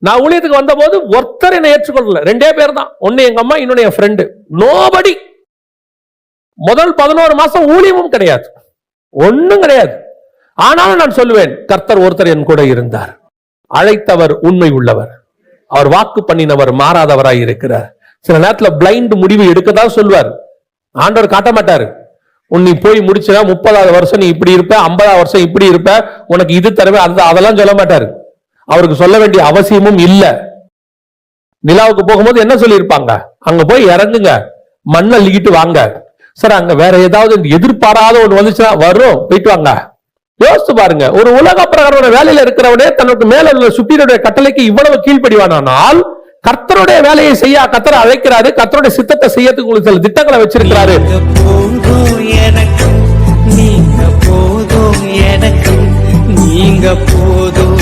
நான் ஊழியத்துக்கு வந்த போது ஒருத்தர் என்னை ஏற்றுக்கொள்ளல. 2 பேர் தான். ஒன்னு எங்க அம்மா, இன்னொன்னு என் ஃப்ரெண்டு. நோபடி. முதல் 11 மாசம் ஊழியமும் கிடையாது, ஒண்ணும் கிடையாது. ஆனாலும் நான் சொல்லுவேன், கர்த்தர் ஒருத்தர் என் கூட இருந்தார். அழைத்தவர் உண்மை உள்ளவர், அவர் வாக்கு பண்ணினவர் மாறாதவராய் இருக்கிறார். சில நேரத்துல பிளைண்ட் முடிவு எடுக்கதான் சொல்லுவார், ஆண்டவர் காட்ட மாட்டாரு. நீ போய் முடிச்சுனா 30வது வருஷம் நீ இப்படி இருப்ப, 50வது வருஷம் இப்படி இருப்ப, உனக்கு இது தருவேன் அதெல்லாம் சொல்ல மாட்டாரு. அவருக்கு சொல்ல வேண்டிய அவசியமும் இல்ல. நிலாவுக்கு போகும்போது என்ன சொல்லி இருப்பாங்க, அங்க போய் இறங்குங்க, மண்ணை அள்ளிக்கிட்டு வாங்க. சார் அங்க வேற ஏதாவது எதிர்பாராத ஒண்ணு வந்துச்சுன்னா வரும், போயிட்டு வாங்க. யோசிச்சு பாருங்க, ஒரு உலக பிரகாரமான வேலையில இருக்கிறவனே தனக்கு மேல உள்ள சுப்பீரியருடைய கட்டளைக்கு இவ்வளவு கீழ்ப்படிவானால், கர்த்தருடைய வேலையை செய்ய கர்த்தரை அழைக்கிறாரு, கர்த்தருடைய சித்தத்தை செய்யறதுக்கு உங்களுக்கு சில திட்டங்களை வச்சிருக்கிறாரு. நீங்க போதும்